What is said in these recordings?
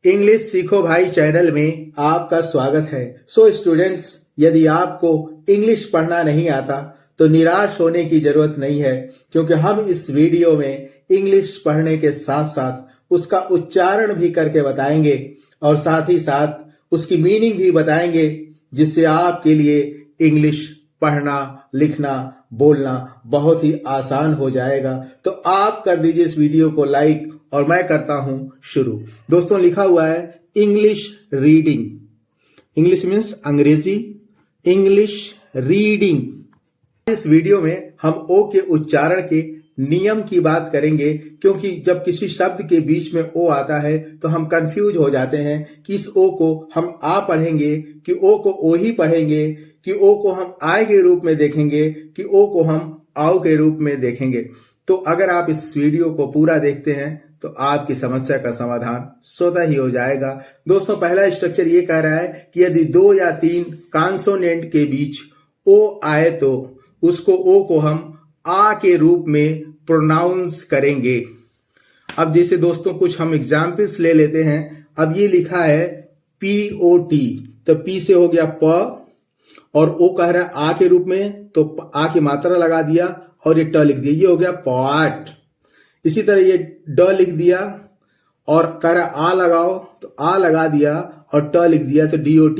English सीखो भाई channel में आपका स्वागत है। सो स्टूडेंट्स, यदि आपको इंग्लिश पढ़ना नहीं आता तो निराश होने की जरूरत नहीं है, क्योंकि हम इस वीडियो में इंग्लिश पढ़ने के साथ साथ उसका उच्चारण भी करके बताएंगे और साथ ही साथ उसकी मीनिंग भी बताएंगे, जिससे आपके लिए इंग्लिश पढ़ना, लिखना, बोलना बहुत ही आसान हो जाएगा। तो आप कर दीजिए इस वीडियो को लाइक और मैं करता हूं शुरू। दोस्तों, लिखा हुआ है इंग्लिश रीडिंग। इंग्लिश मीन्स अंग्रेजी, इंग्लिश रीडिंग। इस वीडियो में हम ओ के उच्चारण के नियम की बात करेंगे, क्योंकि जब किसी शब्द के बीच में ओ आता है तो हम कंफ्यूज हो जाते हैं कि इस ओ को हम आ पढ़ेंगे कि ओ को ओ ही पढ़ेंगे, कि ओ को हम आय के रूप में देखेंगे कि ओ को हम आओ के रूप में देखेंगे। तो अगर आप इस वीडियो को पूरा देखते हैं तो आपकी समस्या का समाधान स्वतः ही हो जाएगा। दोस्तों, पहला स्ट्रक्चर ये कह रहा है कि यदि 2 या 3 कॉन्सोनेंट के बीच ओ आए तो उसको ओ को हम आ के रूप में प्रोनाउंस करेंगे। अब जैसे दोस्तों कुछ हम एग्जाम्पल्स ले लेते हैं। अब ये लिखा है POT, तो पी से हो गया प और ओ कह रहा है आ के रूप में, तो आ की मात्रा लगा दिया और ये ट लिख दिया, ये हो गया पॉट। इसी तरह ये ड लिख दिया और कह रहा आ लगाओ, तो आ लगा दिया और ट लिख दिया, तो DOT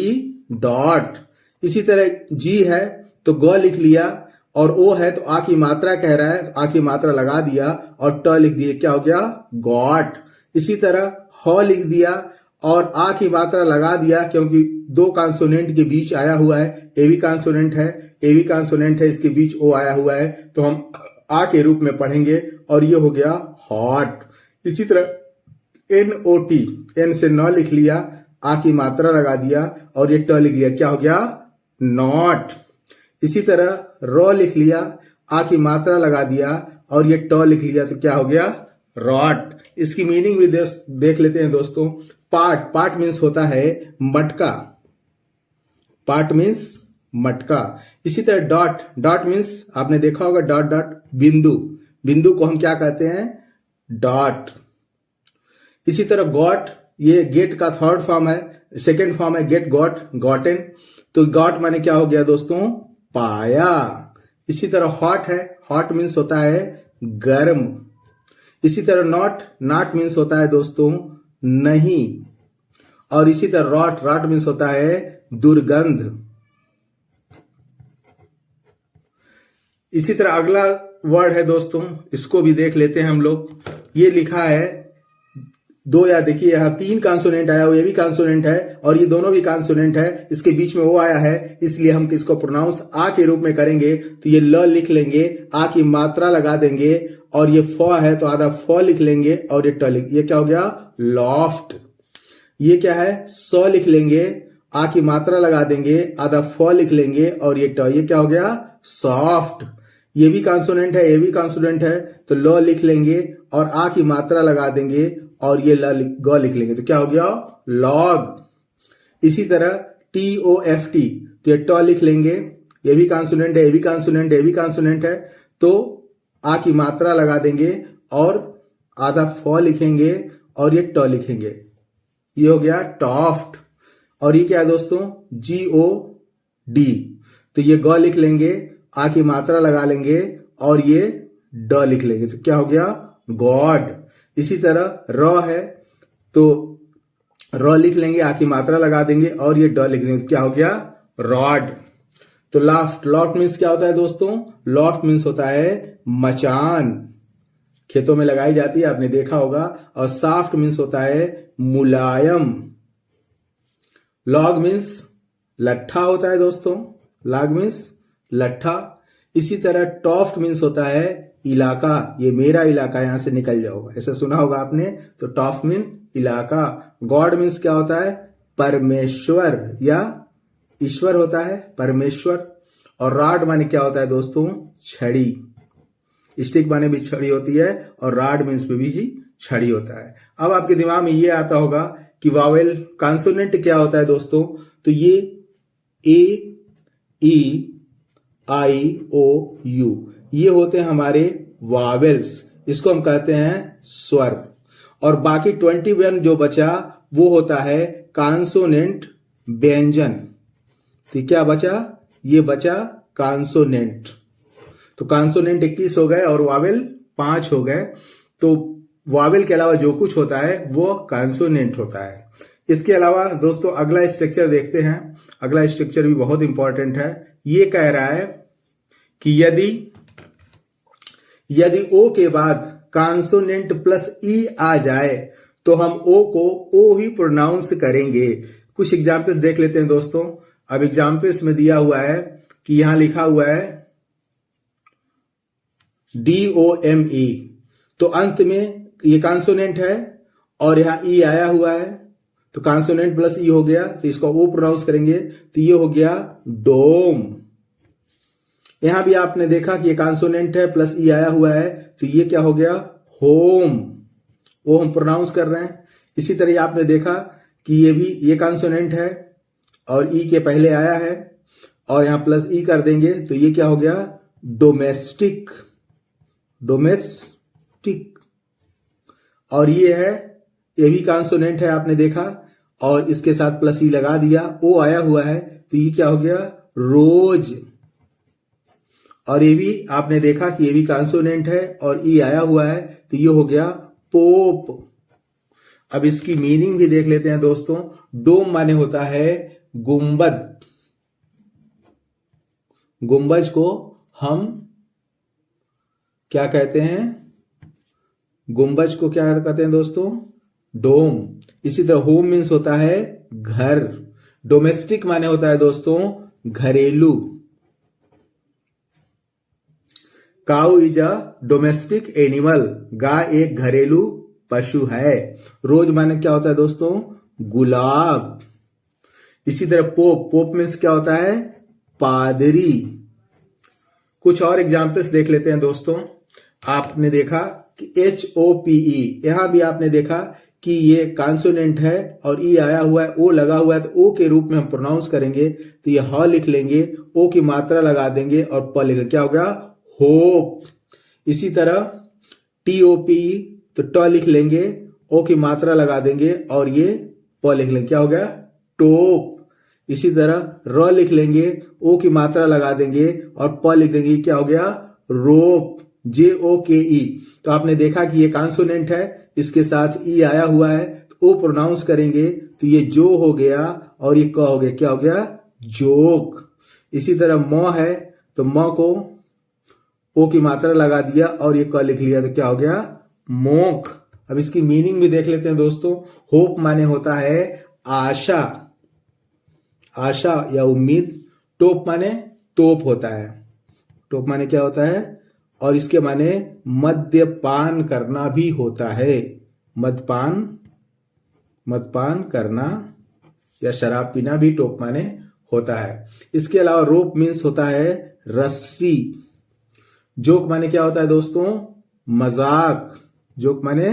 डॉट। इसी तरह जी है तो ग लिख लिया और ओ है तो आ की मात्रा कह रहा है, तो आ की मात्रा लगा दिया और ट लिख दिया, क्या हो गया गॉट। इसी तरह ह लिख दिया और आ की मात्रा लगा दिया, क्योंकि 2 कॉन्सोनेंट के बीच आया हुआ है। एवी कॉन्सोनेंट है, इसके बीच ओ आया हुआ है, तो हम आ के रूप में पढ़ेंगे और ये हो गया हॉट। इसी तरह NOT, एन से न लिख लिया, आ की मात्रा लगा दिया और ये ट लिख लिया, क्या हो गया नॉट। इसी तरह र लिख लिया, आ की मात्रा लगा दिया और ये ट लिख लिया, तो क्या हो गया रॉट। इसकी मीनिंग भी देख लेते हैं दोस्तों। पार्ट मीन्स होता है मटका, पार्ट मीन्स मटका। इसी तरह डॉट मीन्स आपने देखा होगा डॉट बिंदु को हम क्या कहते हैं डॉट। इसी तरह गॉट, ये गेट का थर्ड फॉर्म है, सेकेंड फॉर्म है गेट गॉटेन, तो गॉट माने क्या हो गया दोस्तों पाया। इसी तरह हॉट है, हॉट मीन्स होता है गर्म। इसी तरह नॉट मीन्स होता है दोस्तों नहीं। और इसी तरह रॉट मीन्स होता है दुर्गंध। इसी तरह अगला वर्ड है दोस्तों, इसको भी देख लेते हैं हम लोग। ये लिखा है 2 या देखिए यहां 3 कॉन्सोनेंट आया हुआ, ये भी कॉन्सोनेंट है और ये दोनों भी कॉन्सोनेंट है, इसके बीच में ओ आया है, इसलिए हम किसको प्रोनाउंस आ के रूप में करेंगे। तो ये ल लिख लेंगे, आ की मात्रा लगा देंगे और ये फ है तो आधा फ लिख लेंगे और ये ट लिख, ये क्या हो गया लॉफ्ट। ये क्या है स लिख लेंगे, आ की मात्रा लगा देंगे, आधा फ लिख लेंगे और ये ट, ये क्या हो गया सॉफ्ट। ये भी कॉन्सोनेंट है, ये भी कॉन्सोनेंट है, तो ल लिख लेंगे और आ की मात्रा लगा देंगे और ये ग लिख लेंगे, तो क्या हो गया लॉग। इसी तरह TOFT, तो ये ट लिख लेंगे, ये भी कॉन्सोनेंट है, ये भी कॉन्सोनेंट है, ये भी कॉन्सोनेंट है, तो आ की मात्रा लगा देंगे और आधा फ लिखेंगे और ये ट लिखेंगे, ये हो गया टॉफ्ट। और ये क्या है दोस्तों GOD, तो ये ग लिख लेंगे, आ की मात्रा लगा लेंगे और ये ड लिख लेंगे, तो क्या हो गया गॉड। इसी तरह र है तो र लिख लेंगे, आ की मात्रा लगा देंगे और ये ड लिख देंगे, तो क्या हो गया रॉड। तो लॉफ्ट मीन्स क्या होता है दोस्तों, लॉफ्ट मीन्स होता है मचान, खेतों में लगाई जाती है, आपने देखा होगा। और सॉफ्ट मीन्स होता है मुलायम। लॉग मीन्स लट्ठा होता है दोस्तों, लॉग मीन्स लट्ठा। इसी तरह टॉफ्ट मीन्स होता है इलाका, ये मेरा इलाका, यहां से निकल जाओ, ऐसा सुना होगा आपने, तो टॉफ्ट मीन इलाका। गॉड मीन्स क्या होता है परमेश्वर या ईश्वर होता है परमेश्वर। और राड माने क्या होता है दोस्तों छड़ी, स्टिक माने भी छड़ी होती है और राड मीन्स पे भी छड़ी होता है। अब आपके दिमाग में ये आता होगा कि वावेल कॉन्सोनेंट क्या होता है दोस्तों, तो ये AEIOU ये होते हैं हमारे वावेल्स, इसको हम कहते हैं स्वर। और बाकी 21 जो बचा वो होता है कॉन्सोनेंट व्यंजन। तो क्या बचा? ये बचा कॉन्सोनेंट। तो कॉन्सोनेंट 21 हो गए और वावेल 5 हो गए। तो वावेल के अलावा जो कुछ होता है वो कॉन्सोनेंट होता है। इसके अलावा दोस्तों अगला स्ट्रक्चर देखते हैं। अगला स्ट्रक्चर भी बहुत इंपॉर्टेंट है। ये कह रहा है कि यदि ओ के बाद कॉन्सोनेंट प्लस ई आ जाए तो हम ओ को ओ ही प्रोनाउंस करेंगे। कुछ एग्जाम्पल्स देख लेते हैं दोस्तों। अब एग्जाम्पल्स में दिया हुआ है कि यहां लिखा हुआ है DOME, तो अंत में ये कॉन्सोनेंट है और यहां ई आया हुआ है, तो कॉन्सोनेंट प्लस ई हो गया, तो इसको ओ प्रोनाउंस करेंगे, तो ये हो गया डोम। यहां भी आपने देखा कि ये कॉन्सोनेंट है प्लस ई आया हुआ है, तो ये क्या हो गया? होम। वो हम प्रोनाउंस कर रहे हैं। इसी तरह आपने देखा कि ये कॉन्सोनेंट है और ई के पहले आया है और यहां प्लस ई कर देंगे, तो ये क्या हो गया? डोमेस्टिक। डोमेस्टिक। और ये भी कॉन्सोनेंट है, आपने देखा, और इसके साथ प्लस ई लगा दिया, ओ आया हुआ है, तो ये क्या हो गया? रोज। और ये भी आपने देखा कि ये भी कॉन्सोनेंट है और ई आया हुआ है, तो ये हो गया पोप। अब इसकी मीनिंग भी देख लेते हैं दोस्तों। डोम माने होता है गुंबद। गुंबज को हम क्या कहते हैं? गुंबज को क्या कहते हैं दोस्तों? डोम। इसी तरह होम मीन्स होता है घर। डोमेस्टिक माने होता है दोस्तों घरेलू। Cow is a domestic animal. गाय एक घरेलू पशु है। रोज माने क्या होता है दोस्तों? गुलाब। इसी तरह पोप मीन्स क्या होता है? पादरी। कुछ और एग्जाम्पल्स देख लेते हैं दोस्तों। आपने देखा कि HOPE, यहां भी आपने देखा कि ये कॉन्सोनेंट है और ई आया हुआ है, ओ लगा हुआ है, तो ओ के रूप में हम प्रोनाउंस करेंगे, तो ये ह लिख लेंगे, ओ की मात्रा लगा देंगे और प लिख लेंगे। क्या हो गया? होप। इसी तरह TOPE, तो ट लिख लेंगे, ओ की मात्रा लगा देंगे और ये प लिख लेंगे। क्या हो गया? टोप। इसी तरह र लिख लेंगे, ओ की मात्रा लगा देंगे और प लिख देंगे। क्या हो गया? रोप। JOKE। तो आपने देखा कि ये कॉन्सोनेंट है, इसके साथ ई आया हुआ है, तो ओ प्रोनाउंस करेंगे, तो ये जो हो गया और ये क हो गया। क्या हो गया? जोक। इसी तरह म है, तो म को ओ की मात्रा लगा दिया और ये क लिख लिया, तो क्या हो गया? मोक। अब इसकी मीनिंग भी देख लेते हैं दोस्तों। होप माने होता है आशा, आशा या उम्मीद। टोप माने तोप होता है। टोप माने क्या होता है? और इसके माने मद्यपान करना भी होता है। मद्यपान करना या शराब पीना भी टोप माने होता है। इसके अलावा रोप मीन्स होता है रस्सी। जोक माने क्या होता है दोस्तों? मजाक। जोक माने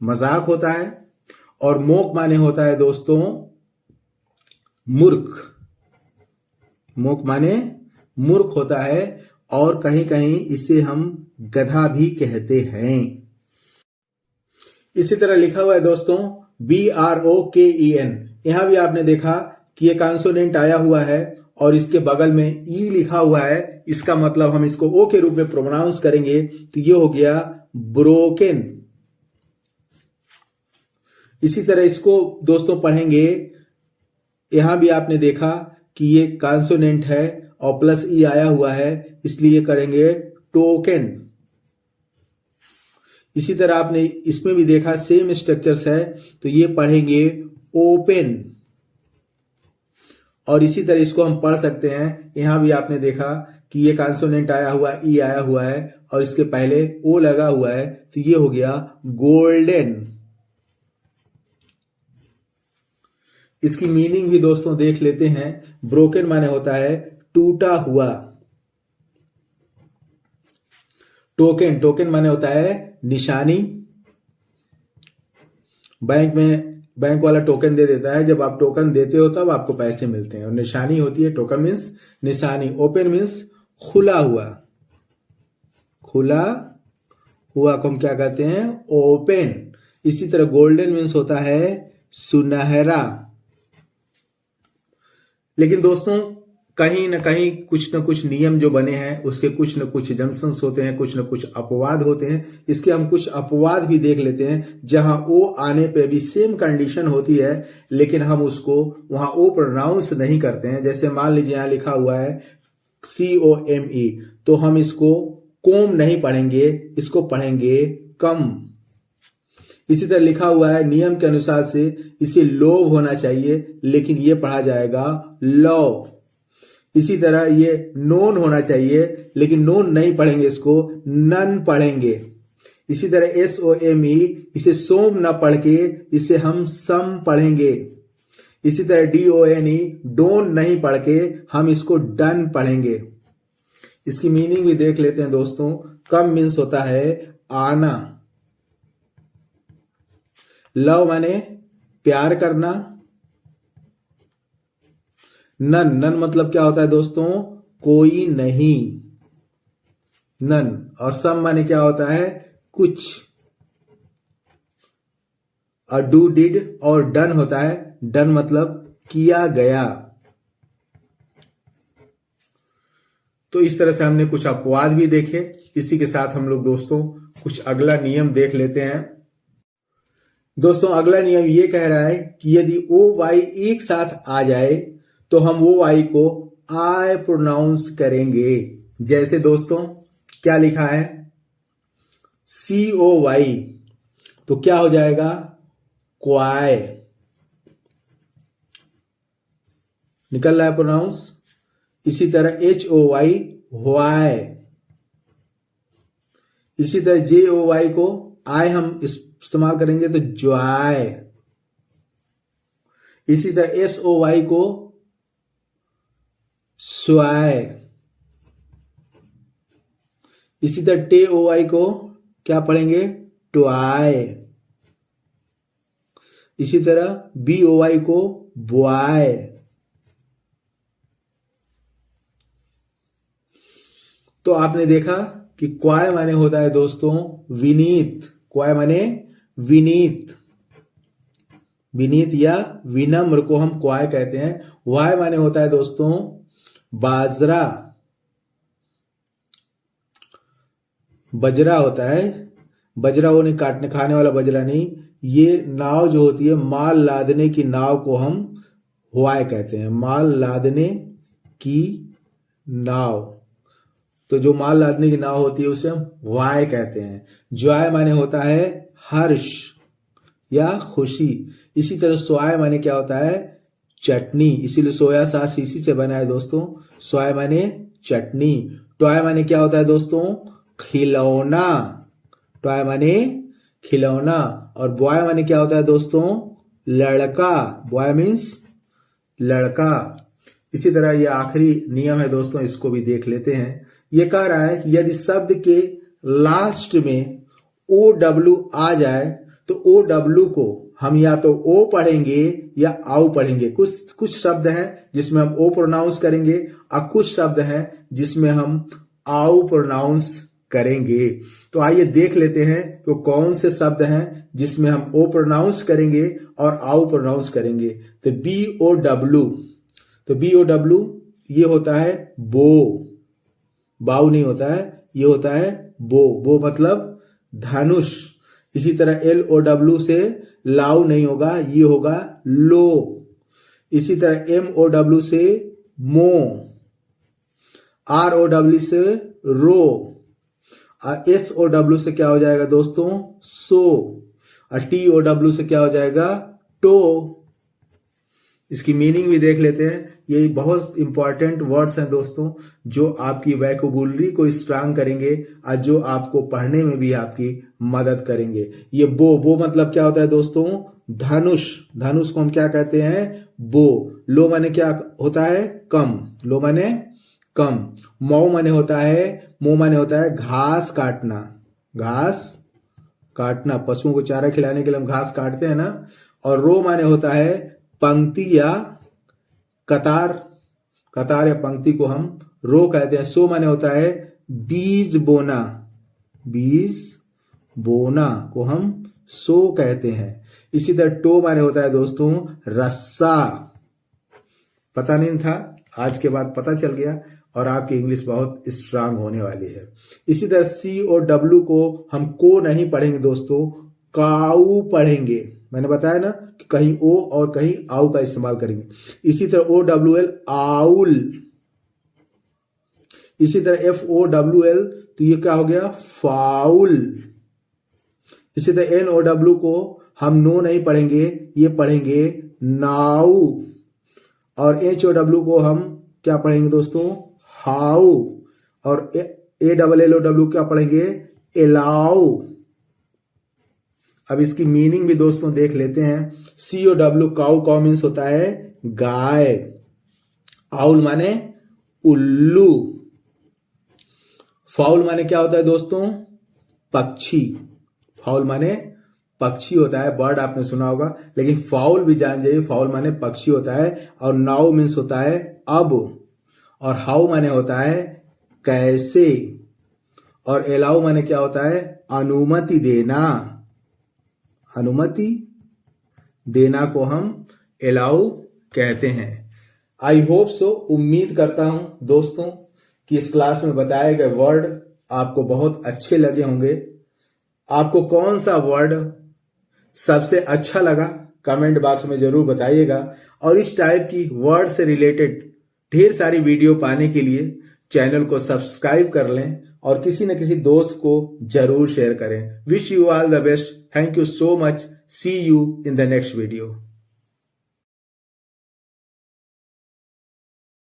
मजाक होता है। और मोक माने होता है दोस्तों मूर्ख। मोक माने मूर्ख होता है और कहीं कहीं इसे हम गधा भी कहते हैं। इसी तरह लिखा हुआ है दोस्तों BROKEN। यहां भी आपने देखा कि ये कॉन्सोनेंट आया हुआ है और इसके बगल में ई लिखा हुआ है। इसका मतलब हम इसको ओ के रूप में प्रोनाउंस करेंगे, तो ये हो गया ब्रोकन। इसी तरह इसको दोस्तों पढ़ेंगे। यहां भी आपने देखा कि ये कॉन्सोनेंट है और प्लस ई आया हुआ है, इसलिए करेंगे टोकन। इसी तरह आपने इसमें भी देखा सेम स्ट्रक्चर्स है, तो ये पढ़ेंगे ओपन। और इसी तरह इसको हम पढ़ सकते हैं। यहां भी आपने देखा कि ये कॉन्सोनेंट आया हुआ है, ई आया हुआ है और इसके पहले ओ लगा हुआ है, तो ये हो गया गोल्डन। इसकी मीनिंग भी दोस्तों देख लेते हैं। ब्रोकन माने होता है टूटा हुआ। टोकन माने होता है निशानी। बैंक वाला टोकन दे देता है, जब आप टोकन देते हो तब आपको पैसे मिलते हैं, और निशानी होती है, टोकन मीन्स निशानी। ओपन मीन्स खुला हुआ। खुला हुआ को हम क्या कहते हैं? ओपन। इसी तरह गोल्डन मीन्स होता है सुनहरा। लेकिन दोस्तों कहीं ना कहीं कुछ न कुछ नियम जो बने हैं उसके कुछ न कुछ जंक्शंस होते हैं, कुछ न कुछ अपवाद होते हैं। इसके हम कुछ अपवाद भी देख लेते हैं जहां ओ आने पे भी सेम कंडीशन होती है लेकिन हम उसको वहां ओ प्रोनाउंस नहीं करते हैं। जैसे मान लीजिए यहां लिखा हुआ है COME, तो हम इसको कोम नहीं पढ़ेंगे, इसको पढ़ेंगे कम। इसी तरह लिखा हुआ है नियम के अनुसार से इसे लोव होना चाहिए लेकिन ये पढ़ा जाएगा लव। इसी तरह ये नोन होना चाहिए लेकिन नोन नहीं पढ़ेंगे, इसको नन पढ़ेंगे। इसी तरह SOME, इसे सोम ना पढ़ के इसे हम सम पढ़ेंगे। इसी तरह DONE, डोन नहीं पढ़ के हम इसको डन पढ़ेंगे। इसकी मीनिंग भी देख लेते हैं दोस्तों। कम मीन्स होता है आना, लव माने प्यार करना, नन, नन मतलब क्या होता है दोस्तों, कोई नहीं, नन। और सम माने क्या होता है, कुछ। और डू डिड और डन होता है, डन मतलब किया गया। तो इस तरह से हमने कुछ अपवाद भी देखे। इसी के साथ हम लोग दोस्तों कुछ अगला नियम देख लेते हैं। दोस्तों अगला नियम ये कह रहा है कि यदि ओ वाई एक साथ आ जाए तो हम ओ वाई को आई प्रोनाउंस करेंगे। जैसे दोस्तों क्या लिखा है, COY, तो क्या हो जाएगा, क्वाय। निकल रहा है प्रोनाउंस। इसी तरह HOY, व्हाय। इसी तरह JOY को आई हम इस्तेमाल करेंगे तो ज्वाय। इसी तरह SOY को स्वाय। इसी तरह TOY को क्या पढ़ेंगे, ट्वाय। इसी तरह BOY को ब्वाय। तो आपने देखा कि क्वाय माने होता है दोस्तों विनीत। क्वाय माने विनीत, विनीत या विनम्र को हम क्वाय कहते हैं। वाय माने होता है दोस्तों बाजरा, बजरा होता है। बजरा वो नहीं काटने खाने वाला बजरा नहीं, ये नाव जो होती है माल लादने की नाव को हम वाय कहते हैं। माल लादने की नाव, तो जो माल लादने की नाव होती है उसे हम वाय कहते हैं। ज्वाय माने होता है हर्ष या खुशी। इसी तरह सोय माने क्या होता है, चटनी। इसीलिए सोया सास इसी से बना है दोस्तों। सोय माने चटनी। टॉय माने क्या होता है दोस्तों, खिलौना। टॉय माने खिलौना। और बॉय माने क्या होता है दोस्तों, लड़का। बॉय मीन्स लड़का। इसी तरह ये आखिरी नियम है दोस्तों, इसको भी देख लेते हैं। ये कह रहा है कि यदि शब्द के लास्ट में OW आ जाए तो OW को हम या तो ओ पढ़ेंगे या आउ पढ़ेंगे। कुछ शब्द हैं जिसमें हम ओ प्रोनाउंस करेंगे और कुछ शब्द हैं जिसमें हम आउ प्रोनाउंस करेंगे। तो आइए देख लेते हैं तो कौन से शब्द हैं जिसमें हम ओ प्रोनाउंस करेंगे और आउ प्रोनाउंस करेंगे। तो BOW, तो BOW ये होता है बो। बाउ नहीं होता है, ये होता है बो। बो मतलब धनुष। इसी तरह LOW से लाउ नहीं होगा, ये होगा लो। इसी तरह MOW से मो। ROW से रो। और SOW से क्या हो जाएगा दोस्तों, सो। और TOW से क्या हो जाएगा, टो। इसकी मीनिंग भी देख लेते हैं। ये बहुत इंपॉर्टेंट वर्ड्स हैं दोस्तों, जो आपकी वैकेबुलरी को स्ट्रांग करेंगे और जो आपको पढ़ने में भी आपकी मदद करेंगे। ये बो मतलब क्या होता है दोस्तों, धनुष। धनुष को हम क्या कहते हैं, बो। लो माने क्या होता है, कम। लो माने कम। मऊ माने होता है, मो माने होता है घास काटना। घास काटना, पशुओं को चारा खिलाने के लिए हम घास काटते हैं ना। और रो माने होता है पंक्ति या कतार। कतार या पंक्ति को हम रो कहते हैं। सो माने होता है बीज बोना। बीज बोना को हम सो कहते हैं। इसी तरह टो माने होता है दोस्तों रस्सा। पता नहीं था, आज के बाद पता चल गया और आपकी इंग्लिश बहुत स्ट्रांग होने वाली है। इसी तरह COW को हम को नहीं पढ़ेंगे दोस्तों, काऊ पढ़ेंगे। मैंने बताया ना कि कहीं ओ और कहीं आउ का इस्तेमाल करेंगे। इसी तरह OWL आउल। इसी तरह FOWL तो ये क्या हो गया, फाउल। इसी तरह NOW को हम नो नहीं पढ़ेंगे, ये पढ़ेंगे नाउ। और HOW को हम क्या पढ़ेंगे दोस्तों, हाउ। और ALLOW क्या पढ़ेंगे, एलाउ। अब इसकी मीनिंग भी दोस्तों देख लेते हैं। COW काउ, काउ मीन्स होता है गाय। आउल माने उल्लू। फाउल माने क्या होता है दोस्तों, पक्षी। फाउल माने पक्षी होता है, बर्ड आपने सुना होगा, लेकिन फाउल भी जान जाइए, फाउल माने पक्षी होता है। और नाउ मीन्स होता है अब। और हाउ माने होता है कैसे। और एलाउ माने क्या होता है, अनुमति देना। अनुमति देना को हम एलाउ कहते हैं। आई होप सो, उम्मीद करता हूं दोस्तों कि इस क्लास में बताए गए वर्ड आपको बहुत अच्छे लगे होंगे। आपको कौन सा वर्ड सबसे अच्छा लगा कमेंट बॉक्स में जरूर बताइएगा। और इस टाइप की वर्ड से रिलेटेड ढेर सारी वीडियो पाने के लिए चैनल को सब्सक्राइब कर लें और किसी न किसी दोस्त को जरूर शेयर करें। Wish you all the best. Thank you so much. See you in the next video.